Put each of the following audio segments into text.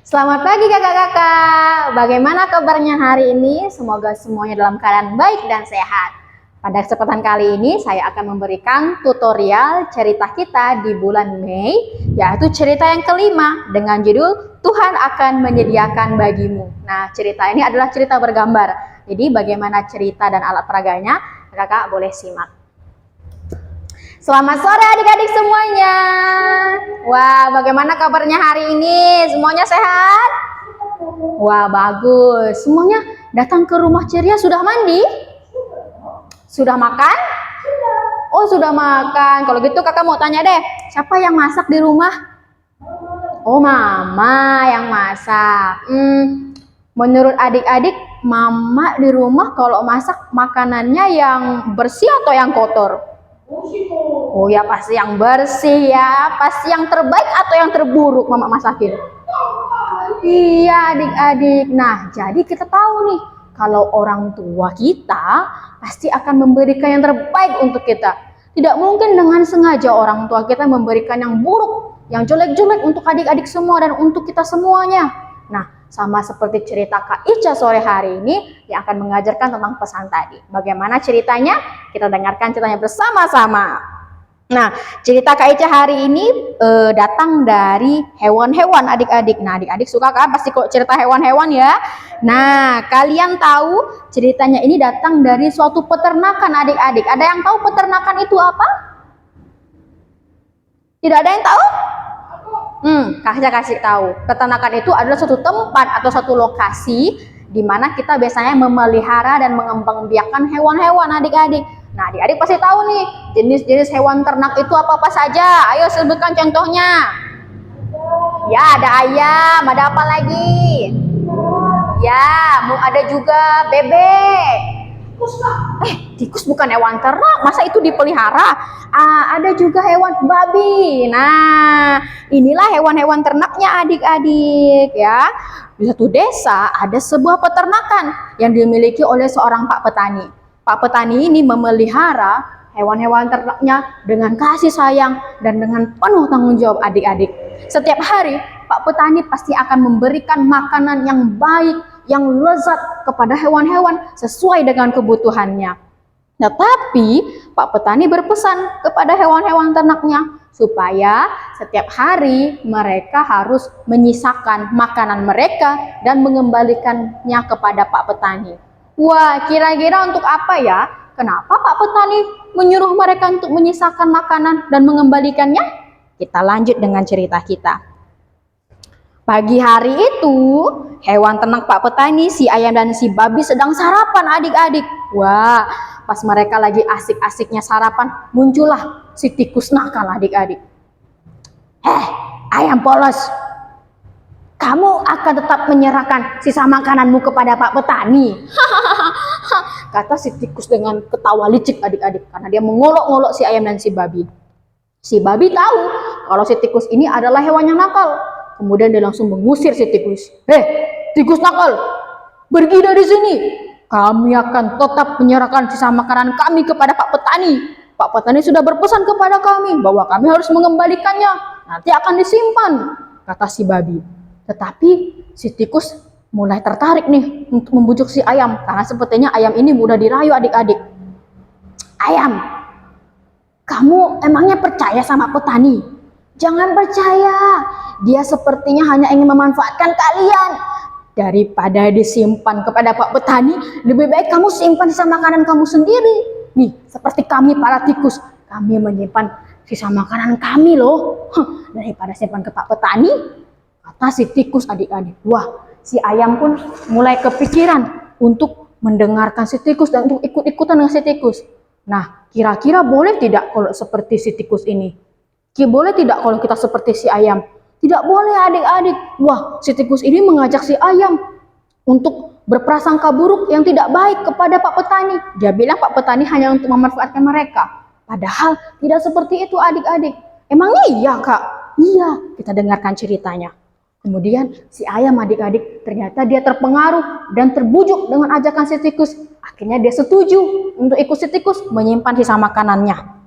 Selamat pagi kakak-kakak. Bagaimana kabarnya hari ini? Semoga semuanya dalam keadaan baik dan sehat. Pada kesempatan kali ini saya akan memberikan tutorial cerita kita di bulan Mei, yaitu cerita yang kelima dengan judul Tuhan akan menyediakan bagimu. Nah, cerita ini adalah cerita bergambar. Jadi bagaimana cerita dan alat peraganya, kakak boleh simak. Selamat sore adik-adik semuanya. Wah, bagaimana kabarnya hari ini? Semuanya sehat? Wah, bagus. Semuanya datang ke rumah ceria sudah mandi? Sudah makan? Oh, sudah makan. Kalau gitu kakak mau tanya deh, siapa yang masak di rumah? Oh, mama yang masak. Menurut adik-adik, mama di rumah kalau masak makanannya yang bersih atau yang kotor? Oh ya, pasti yang bersih ya. Pasti yang terbaik atau yang terburuk mama masakin? Iya adik-adik. Nah, jadi kita tahu nih, kalau orang tua kita pasti akan memberikan yang terbaik untuk kita. Tidak mungkin dengan sengaja orang tua kita memberikan yang buruk, yang jelek-jelek untuk adik-adik semua dan untuk kita semuanya. Nah, sama seperti cerita Kak Ica sore hari ini yang akan mengajarkan tentang pesan tadi. Bagaimana ceritanya? Kita dengarkan ceritanya bersama-sama. Nah, cerita Kak Ica hari ini datang dari hewan-hewan adik-adik. Nah, adik-adik suka kan pasti kok cerita hewan-hewan ya. Nah, kalian tahu ceritanya ini datang dari suatu peternakan adik-adik. Ada yang tahu peternakan itu apa? Tidak ada yang tahu? Saya kasih tahu. Peternakan itu adalah suatu tempat atau suatu lokasi di mana kita biasanya memelihara dan mengembangbiakan hewan-hewan adik-adik. Nah, adik-adik pasti tahu nih jenis-jenis hewan ternak itu apa-apa saja. Ayo sebutkan contohnya. Ya, ada ayam, ada apa lagi? Ya, ada juga bebek. Tikus bukan hewan ternak, masa itu dipelihara? Ada juga hewan babi. Nah, inilah hewan-hewan ternaknya adik-adik ya. Di satu desa ada sebuah peternakan yang dimiliki oleh seorang Pak Petani. Pak Petani ini memelihara hewan-hewan ternaknya dengan kasih sayang dan dengan penuh tanggung jawab adik-adik. Setiap hari Pak Petani pasti akan memberikan makanan yang baik, yang lezat kepada hewan-hewan sesuai dengan kebutuhannya. Tetapi Pak Petani berpesan kepada hewan-hewan ternaknya supaya setiap hari mereka harus menyisakan makanan mereka dan mengembalikannya kepada Pak Petani. Wah, kira-kira untuk apa ya? Kenapa Pak Petani menyuruh mereka untuk menyisakan makanan dan mengembalikannya? Kita lanjut dengan cerita kita. Pagi hari itu, hewan ternak Pak Petani, si ayam dan si babi sedang sarapan adik-adik. Wah, pas mereka lagi asik-asiknya sarapan, muncullah si tikus nakal adik-adik. Ayam polos, kamu akan tetap menyerahkan sisa makananmu kepada Pak Petani. Kata si tikus dengan ketawa licik adik-adik, karena dia mengolok-ngolok si ayam dan si babi. Si babi tahu kalau si tikus ini adalah hewan yang nakal. Kemudian dia langsung mengusir si tikus. Tikus nakal, pergi dari sini. Kami akan tetap menyerahkan sisa makanan kami kepada Pak Petani. Pak Petani sudah berpesan kepada kami bahwa kami harus mengembalikannya. Nanti akan disimpan, kata si babi. Tetapi si tikus mulai tertarik nih untuk membujuk si ayam. Karena sepertinya ayam ini mudah dirayu adik-adik. Ayam, kamu emangnya percaya sama petani? Jangan percaya. Dia sepertinya hanya ingin memanfaatkan kalian. Daripada disimpan kepada Pak Petani, lebih baik kamu simpan sisa makanan kamu sendiri. Nih, seperti kami para tikus, kami menyimpan sisa makanan kami loh. Daripada simpan ke Pak Petani, kata si tikus adik-adik. Wah, si ayam pun mulai kepikiran untuk mendengarkan si tikus dan untuk ikut-ikutan dengan si tikus. Nah, kira-kira boleh tidak kalau seperti si tikus ini? Boleh tidak kalau kita seperti si ayam? Tidak boleh adik-adik. Wah, si tikus ini mengajak si ayam untuk berprasangka buruk yang tidak baik kepada Pak Petani. Dia bilang Pak Petani hanya untuk memanfaatkan mereka. Padahal tidak seperti itu adik-adik. Emangnya iya Kak? Iya, kita dengarkan ceritanya. Kemudian si ayam adik-adik ternyata dia terpengaruh dan terbujuk dengan ajakan si tikus. Akhirnya dia setuju untuk ikut si tikus menyimpan sisa makanannya.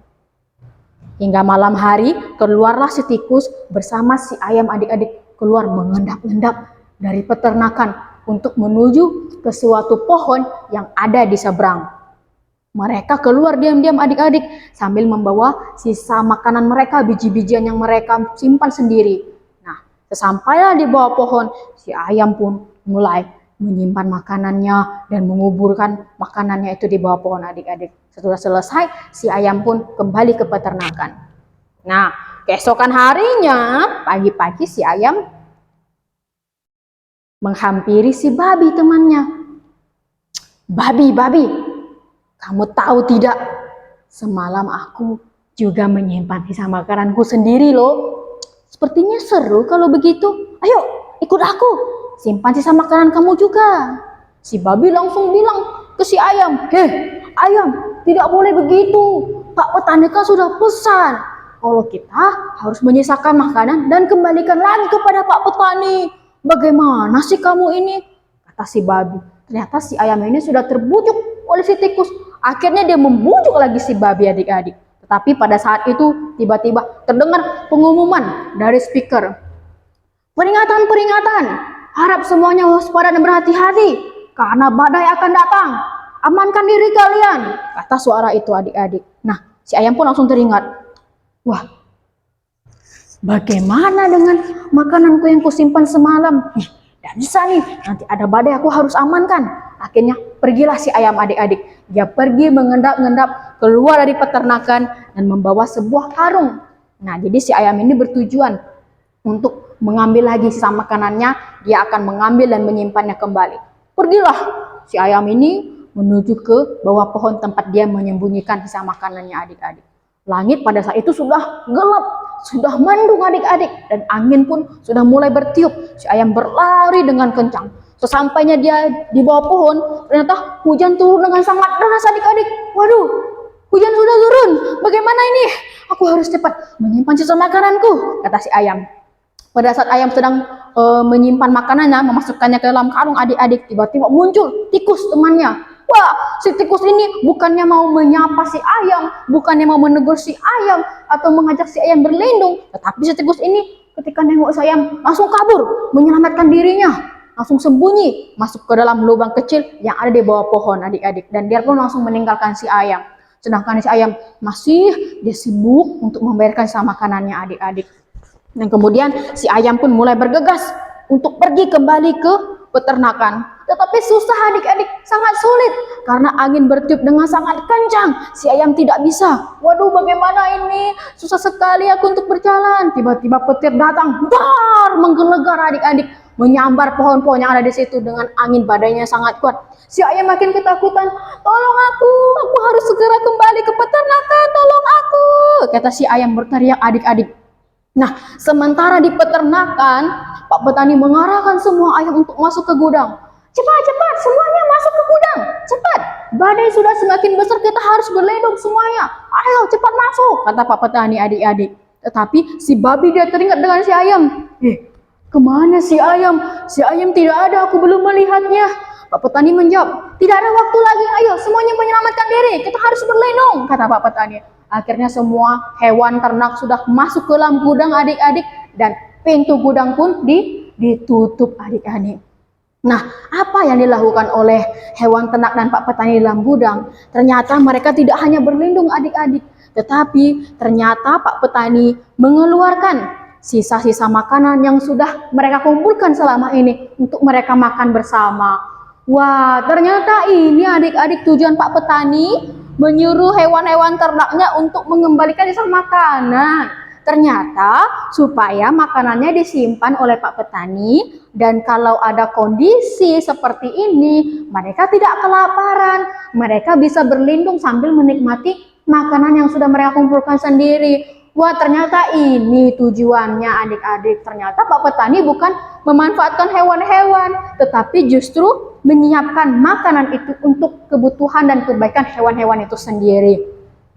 Hingga malam hari keluarlah si tikus bersama si ayam adik-adik keluar mengendap-endap dari peternakan untuk menuju ke suatu pohon yang ada di seberang. Mereka keluar diam-diam adik-adik sambil membawa sisa makanan mereka, biji-bijian yang mereka simpan sendiri. Nah, sesampainya di bawah pohon, si ayam pun mulai menyimpan makanannya dan menguburkan makanannya itu di bawah pohon adik-adik. Setelah selesai, si ayam pun kembali ke peternakan. Nah, keesokan harinya, pagi-pagi si ayam menghampiri si babi temannya. Babi, kamu tahu tidak? Semalam aku juga menyimpan sisa makananku sendiri loh. Sepertinya seru kalau begitu. Ayo, ikut aku. Simpan sisa makanan kamu juga. Si babi langsung bilang ke si ayam, ayam, tidak boleh begitu. Pak petani kan sudah pesan kalau kita harus menyisakan makanan dan kembalikan lagi kepada Pak petani. Bagaimana sih kamu ini? Kata si babi. Ternyata si ayam ini sudah terbujuk oleh si tikus. Akhirnya dia membujuk lagi si babi adik-adik. Tetapi pada saat itu tiba-tiba terdengar pengumuman dari speaker. Peringatan, peringatan. Harap semuanya waspada dan berhati-hati karena badai akan datang. Amankan diri kalian, kata suara itu adik-adik. Nah, si ayam pun langsung teringat. Wah, bagaimana dengan makananku yang kusimpan semalam? Tidak bisa nih, nanti ada badai aku harus amankan. Akhirnya pergilah si ayam adik-adik. Dia pergi mengendap-endap keluar dari peternakan dan membawa sebuah karung. Nah, jadi si ayam ini bertujuan untuk mengambil lagi sisa makanannya. Dia akan mengambil dan menyimpannya kembali. Pergilah si ayam ini menuju ke bawah pohon tempat dia menyembunyikan sisa makanannya adik-adik. Langit pada saat itu sudah gelap, sudah mendung adik-adik, dan angin pun sudah mulai bertiup. Si ayam berlari dengan kencang. Sesampainya dia di bawah pohon, ternyata hujan turun dengan sangat deras adik-adik. Waduh, hujan sudah turun. Bagaimana ini? Aku harus cepat menyimpan sisa makananku, kata si ayam. Pada saat ayam sedang menyimpan makanannya, memasukkannya ke dalam karung adik-adik, tiba-tiba muncul tikus temannya. Wah, si tikus ini bukannya mau menyapa si ayam, bukannya mau menegur si ayam atau mengajak si ayam berlindung, tetapi si tikus ini ketika nengok si ayam langsung kabur, menyelamatkan dirinya, langsung sembunyi masuk ke dalam lubang kecil yang ada di bawah pohon adik-adik, dan dia pun langsung meninggalkan si ayam. Sedangkan si ayam masih dia sibuk untuk membayarkan sama makanannya adik-adik. Dan kemudian si ayam pun mulai bergegas untuk pergi kembali ke peternakan. Tetapi susah adik-adik, sangat sulit karena angin bertiup dengan sangat kencang. Si ayam tidak bisa. Waduh, bagaimana ini? Susah sekali aku untuk berjalan. Tiba-tiba petir datang, dar, menggelegar adik-adik, menyambar pohon-pohon yang ada di situ dengan angin badainya sangat kuat. Si ayam makin ketakutan. Tolong aku harus segera kembali ke peternakan, tolong aku, kata si ayam berteriak adik-adik. Nah, sementara di peternakan, Pak petani mengarahkan semua ayam untuk masuk ke gudang. Cepat, semuanya masuk ke gudang. Cepat, badai sudah semakin besar, kita harus berlindung semuanya. Ayo, cepat masuk, kata Pak petani adik-adik. Tetapi si babi dia teringat dengan si ayam. Kemana si ayam? Si ayam tidak ada, aku belum melihatnya. Pak petani menjawab, tidak ada waktu lagi, ayo semuanya menyelamatkan diri, kita harus berlindung, kata Pak petani. Akhirnya semua hewan ternak sudah masuk ke dalam gudang adik-adik, dan pintu gudang pun ditutup adik-adik. Nah, apa yang dilakukan oleh hewan ternak dan Pak petani dalam gudang? Ternyata mereka tidak hanya berlindung adik-adik, tetapi ternyata Pak petani mengeluarkan sisa-sisa makanan yang sudah mereka kumpulkan selama ini untuk mereka makan bersama. Wah, ternyata ini adik-adik tujuan Pak petani menyuruh hewan-hewan ternaknya untuk mengembalikan sisa makanan. Ternyata supaya makanannya disimpan oleh Pak petani, dan kalau ada kondisi seperti ini mereka tidak kelaparan, mereka bisa berlindung sambil menikmati makanan yang sudah mereka kumpulkan sendiri. Wah, ternyata ini tujuannya adik-adik. Ternyata Pak petani bukan memanfaatkan hewan-hewan, tetapi justru menyiapkan makanan itu untuk kebutuhan dan kebaikan hewan-hewan itu sendiri.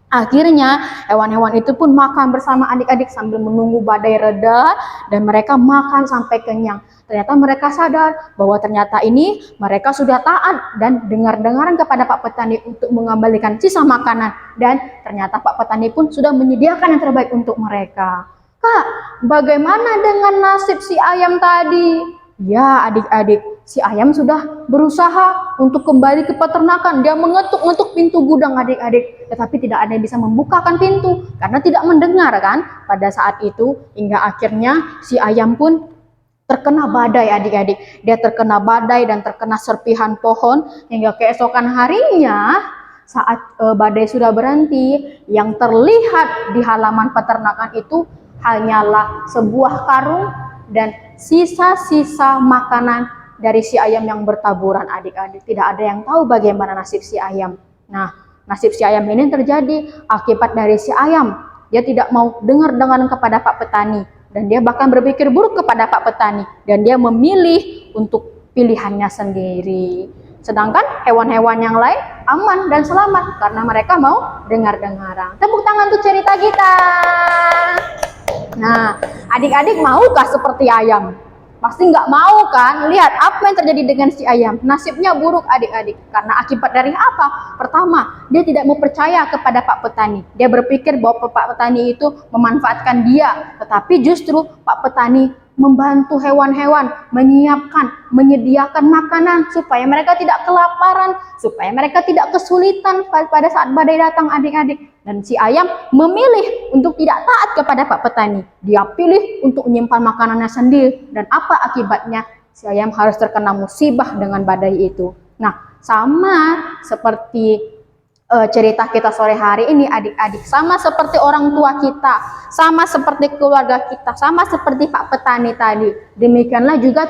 Akhirnya hewan-hewan itu pun makan bersama adik-adik sambil menunggu badai reda, dan mereka makan sampai kenyang. Ternyata mereka sadar bahwa ternyata ini mereka sudah taat dan dengar-dengaran kepada Pak petani untuk mengembalikan sisa makanan, dan ternyata Pak petani pun sudah menyediakan yang terbaik untuk mereka. Kak, bagaimana dengan nasib si ayam tadi? Ya, adik-adik, si ayam sudah berusaha untuk kembali ke peternakan. Dia mengetuk-ngetuk pintu gudang adik-adik, tetapi tidak ada yang bisa membukakan pintu karena tidak mendengar kan pada saat itu, hingga akhirnya si ayam pun terkena badai adik-adik. Dia terkena badai dan terkena serpihan pohon hingga keesokan harinya saat badai sudah berhenti, yang terlihat di halaman peternakan itu hanyalah sebuah karung dan sisa-sisa makanan dari si ayam yang bertaburan adik-adik. Tidak ada yang tahu bagaimana nasib si ayam. Nah, nasib si ayam ini terjadi akibat dari si ayam. Dia tidak mau dengar-dengar kepada Pak Petani. Dan dia bahkan berpikir buruk kepada Pak Petani. Dan dia memilih untuk pilihannya sendiri. Sedangkan hewan-hewan yang lain aman dan selamat karena mereka mau dengar-dengaran. Tepuk tangan untuk cerita kita. Nah, adik-adik maukah seperti ayam? Pasti nggak mau kan? Lihat apa yang terjadi dengan si ayam. Nasibnya buruk adik-adik. Karena akibat dari apa? Pertama, dia tidak mau percaya kepada Pak Petani. Dia berpikir bahwa Pak Petani itu memanfaatkan dia. Tetapi justru Pak Petani membantu hewan-hewan, menyiapkan, menyediakan makanan supaya mereka tidak kelaparan, supaya mereka tidak kesulitan pada saat badai datang adik-adik. Dan si ayam memilih untuk tidak taat kepada Pak Petani. Dia pilih untuk menyimpan makanannya sendiri. Dan apa akibatnya? Si ayam harus terkena musibah dengan badai itu. Nah, sama seperti cerita kita sore hari ini adik-adik, sama seperti orang tua kita, sama seperti keluarga kita, sama seperti Pak Petani tadi, demikianlah juga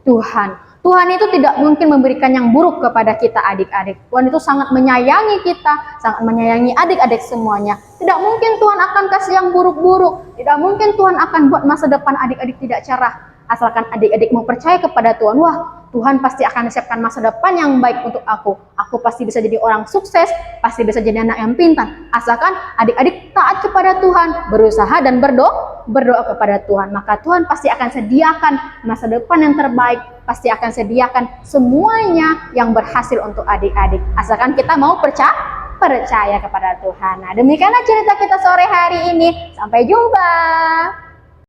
Tuhan. Tuhan itu tidak mungkin memberikan yang buruk kepada kita adik-adik. Tuhan itu sangat menyayangi kita, sangat menyayangi adik-adik semuanya. Tidak mungkin Tuhan akan kasih yang buruk-buruk, tidak mungkin Tuhan akan buat masa depan adik-adik tidak cerah. Asalkan adik-adik mau percaya kepada Tuhan, wah Tuhan pasti akan siapkan masa depan yang baik untuk aku. Aku pasti bisa jadi orang sukses, pasti bisa jadi anak yang pintar. Asalkan adik-adik taat kepada Tuhan, berusaha dan berdoa kepada Tuhan. Maka Tuhan pasti akan sediakan masa depan yang terbaik, pasti akan sediakan semuanya yang berhasil untuk adik-adik. Asalkan kita mau percaya kepada Tuhan. Nah, demikianlah cerita kita sore hari ini. Sampai jumpa.